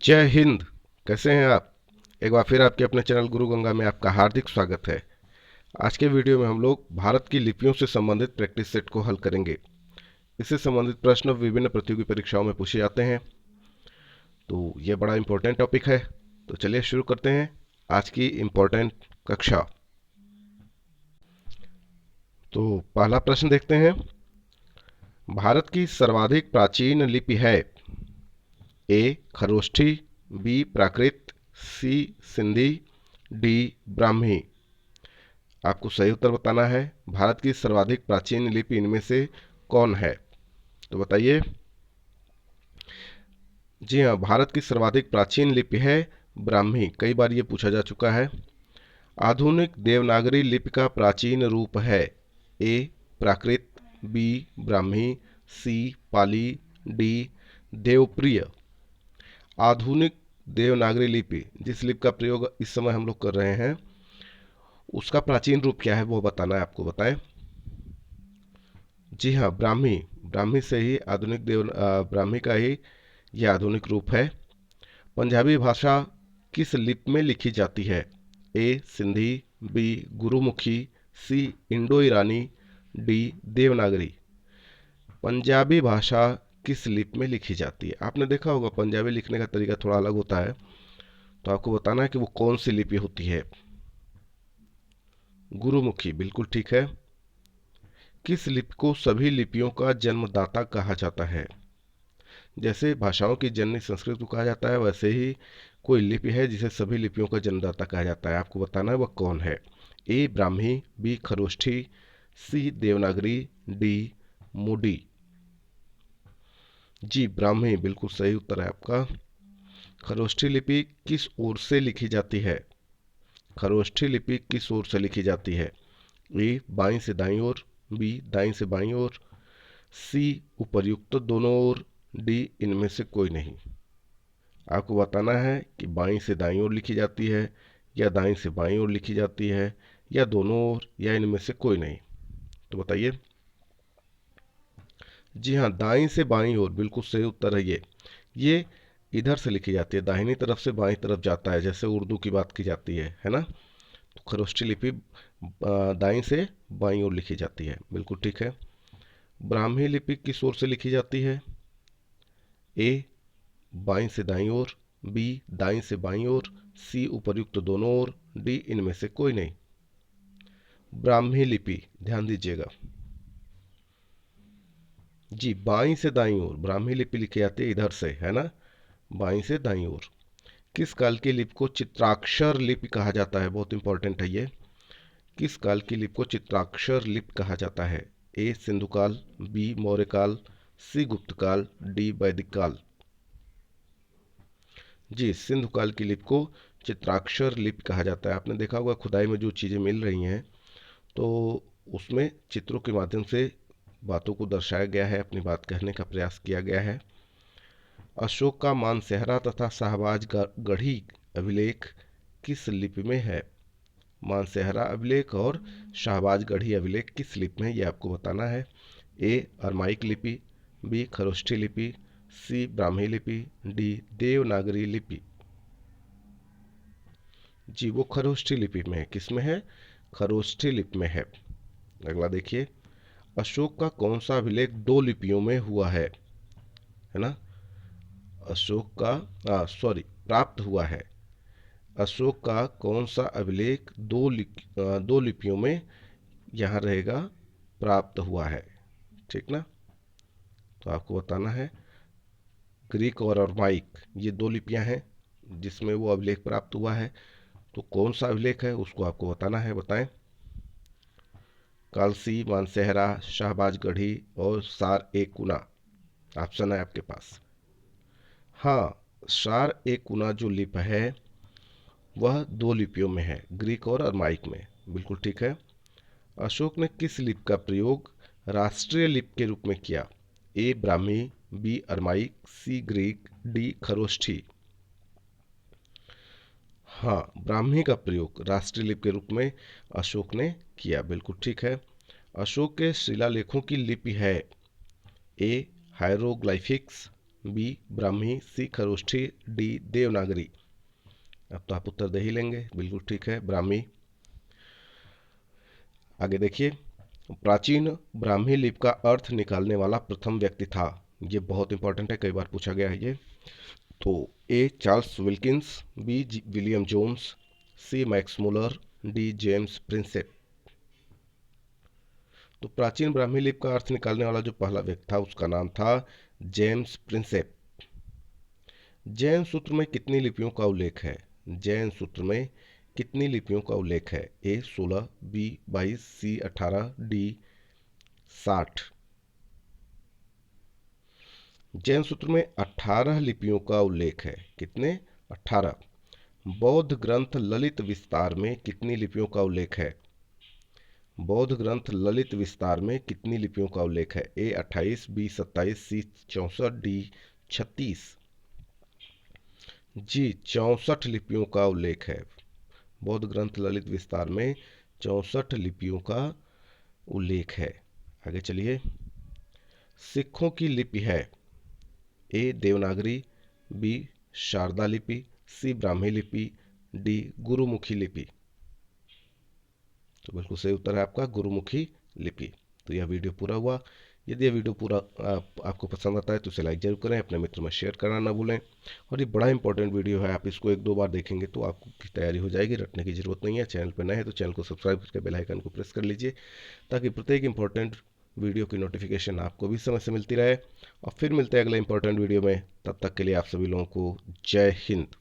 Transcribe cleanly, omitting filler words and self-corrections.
जय हिंद। कैसे हैं आप? एक बार फिर आपके अपने चैनल गुरु गंगा में आपका हार्दिक स्वागत है। आज के वीडियो में हम लोग भारत की लिपियों से संबंधित प्रैक्टिस सेट को हल करेंगे। इससे संबंधित प्रश्न विभिन्न प्रतियोगी परीक्षाओं में पूछे जाते हैं, तो ये बड़ा इंपॉर्टेंट टॉपिक है। तो चलिए शुरू करते हैं आज की इंपॉर्टेंट कक्षा। तो पहला प्रश्न देखते हैं। भारत की सर्वाधिक प्राचीन लिपि है ए खरोष्ठी, बी प्राकृत, सी सिंधी, डी ब्राह्मी। आपको सही उत्तर बताना है। भारत की सर्वाधिक प्राचीन लिपि इनमें से कौन है? तो बताइए। जी हाँ, भारत की सर्वाधिक प्राचीन लिपि है ब्राह्मी। कई बार ये पूछा जा चुका है। आधुनिक देवनागरी लिपि का प्राचीन रूप है ए प्राकृत, बी ब्राह्मी, सी पाली, डी देवप्रिय। आधुनिक देवनागरी लिपि, जिस लिपि का प्रयोग इस समय हम लोग कर रहे हैं, उसका प्राचीन रूप क्या है वो बताना है आपको। बताएं। जी हाँ, ब्राह्मी। ब्राह्मी से ही आधुनिक ब्राह्मी का ही यह आधुनिक रूप है। पंजाबी भाषा किस लिपि में लिखी जाती है? ए सिंधी, बी गुरुमुखी, सी इंडो ईरानी, डी देवनागरी। पंजाबी भाषा किस लिपि में लिखी जाती है? आपने देखा होगा पंजाबी लिखने का तरीका थोड़ा अलग होता है, तो आपको बताना है कि वो कौन सी लिपि होती है। गुरुमुखी, बिल्कुल ठीक है। किस लिपि को सभी लिपियों का जन्मदाता कहा जाता है? जैसे भाषाओं की जननी संस्कृत को कहा जाता है, वैसे ही कोई लिपि है जिसे सभी लिपियों का जन्मदाता कहा जाता है। आपको बताना है वह कौन है। ए ब्राह्मी, बी खरोष्ठी, सी देवनागरी, डी मूडी। जी ब्राह्मी बिल्कुल सही उत्तर है आपका। खरोष्ठी लिपि किस ओर से लिखी जाती है? खरोष्ठी लिपि किस ओर से लिखी जाती है? ए बाईं से दाईं ओर, बी दाईं से बाईं ओर, सी उपर्युक्त दोनों ओर, डी इनमें से कोई नहीं। आपको बताना है कि बाईं से दाईं ओर लिखी जाती है, या दाईं से बाईं ओर लिखी जाती है, या दोनों ओर, या इनमें से कोई नहीं। तो बताइए। जी हाँ, दाईं से बाईं ओर बिल्कुल सही उत्तर है। ये इधर से लिखी जाती है, दाहिनी तरफ से बाईं तरफ जाता है, जैसे उर्दू की बात की जाती है ना। तो खरोष्ठी लिपि दाईं से बाईं ओर लिखी जाती है, बिल्कुल ठीक है। ब्राह्मी लिपि किस ओर से लिखी जाती है? ए बाईं से दाईं ओर, बी दाईं से बाईं ओर, सी उपर्युक्त दोनों ओर, डी इनमें से कोई नहीं। ब्राह्मी लिपि, ध्यान दीजिएगा। जी बाईं से दाईं ओर ब्राह्मी लिपि लिखी जाती है, इधर से, है ना, बाईं से दाईं ओर। किस काल की लिपि को चित्राक्षर लिपि कहा जाता है? बहुत इंपॉर्टेंट है ये। किस काल की लिपि को चित्राक्षर लिपि कहा जाता है? ए सिंधु काल, बी मौर्य काल, सी गुप्त काल, डी वैदिक काल। जी सिंधु काल की लिपि को चित्राक्षर लिपि कहा जाता है। आपने देखा होगा खुदाई में जो चीज़ें मिल रही हैं, तो उसमें चित्रों के माध्यम से बातों को दर्शाया गया है, अपनी बात कहने का प्रयास किया गया है। अशोक का मानसेहरा तथा शाहबाज गढ़ी अभिलेख किस लिपि में है? मानसेहरा अभिलेख और शाहबाज गढ़ी अभिलेख किस लिपि में है, ये आपको बताना है। ए अरमाइक लिपि, बी खरोष्ठी लिपि, सी ब्राह्मी लिपि, डी देवनागरी लिपि। जी वो खरोष्ठी लिपि में है। किस में है? खरोष्ठी लिपि में है। अगला देखिए। अशोक का कौन सा अभिलेख दो लिपियों में हुआ है ना? अशोक का प्राप्त हुआ है। अशोक का कौन सा अभिलेख दो लिपियों में यहाँ रहेगा, प्राप्त हुआ है, ठीक ना? तो आपको बताना है। ग्रीक और अरमाइक ये दो लिपियां हैं जिसमें वो अभिलेख प्राप्त हुआ है। तो कौन सा अभिलेख है उसको आपको बताना है। बताएं। कालसी, मानसेहरा, शाहबाज गढ़ी और सार ए कुना। ऑप्शन है आपके पास। हाँ, सार ए कुना जो लिपि है वह दो लिपियों में है, ग्रीक और अरमाइक में, बिल्कुल ठीक है। अशोक ने किस लिपि का प्रयोग राष्ट्रीय लिपि के रूप में किया? ए ब्राह्मी, बी अरमाइक, सी ग्रीक, डी खरोष्ठी। हाँ, ब्राह्मी का प्रयोग राष्ट्रीय लिपि के रूप में अशोक ने किया, बिल्कुल ठीक है। अशोक के शिलालेखों की लिपि है ए हायरोग्लाइफिक्स, बी ब्राह्मी, सी खरोष्ठी, डी देवनागरी। अब तो आप उत्तर दे ही लेंगे, बिल्कुल ठीक है, ब्राह्मी। आगे देखिए, प्राचीन ब्राह्मी लिपि का अर्थ निकालने वाला प्रथम व्यक्ति था। ये बहुत इंपॉर्टेंट है, कई बार पूछा गया है ये। तो A Charles Wilkins, B William Jones, C Max Muller, D James Prinsep. तो प्राचीन ब्राह्मी लिपि का अर्थ निकालने वाला जो पहला व्यक्ति था उसका नाम था जेम्स प्रिंसेप। जैन सूत्र में कितनी लिपियों का उल्लेख है? जैन सूत्र में कितनी लिपियों का उल्लेख है? ए 16, बी 22, सी 18, डी 60। जैन सूत्र में 18 लिपियों का उल्लेख है। कितने? 18। बौद्ध ग्रंथ ललित विस्तार में कितनी लिपियों का उल्लेख है? बौद्ध ग्रंथ ललित विस्तार में कितनी लिपियों का उल्लेख है? ए 28, बी 27, सी 64, डी 36। जी 64 लिपियों का उल्लेख है। बौद्ध ग्रंथ ललित विस्तार में 64 लिपियों का उल्लेख है। आगे चलिए, सिखों की लिपि है ए देवनागरी, बी शारदा लिपि, सी ब्राह्मी लिपि, डी गुरुमुखी लिपि। तो बिल्कुल सही उत्तर है आपका गुरुमुखी लिपि। तो यह वीडियो पूरा हुआ। यदि यह वीडियो पूरा आपको पसंद आता है तो इसे लाइक जरूर करें, अपने मित्रों में शेयर करना ना भूलें। और ये बड़ा इंपॉर्टेंट वीडियो है, आप इसको 1-2 बार देखेंगे तो आपको की तैयारी हो जाएगी, रटने की जरूरत नहीं है। चैनल पर नए हैं तो चैनल को सब्सक्राइब करके बेल आइकन को प्रेस कर लीजिए, ताकि प्रत्येक इंपॉर्टेंट वीडियो की नोटिफिकेशन आपको भी समय से मिलती रहे। और फिर मिलते हैं अगले इंपॉर्टेंट वीडियो में, तब तक के लिए आप सभी लोगों को जय हिंद।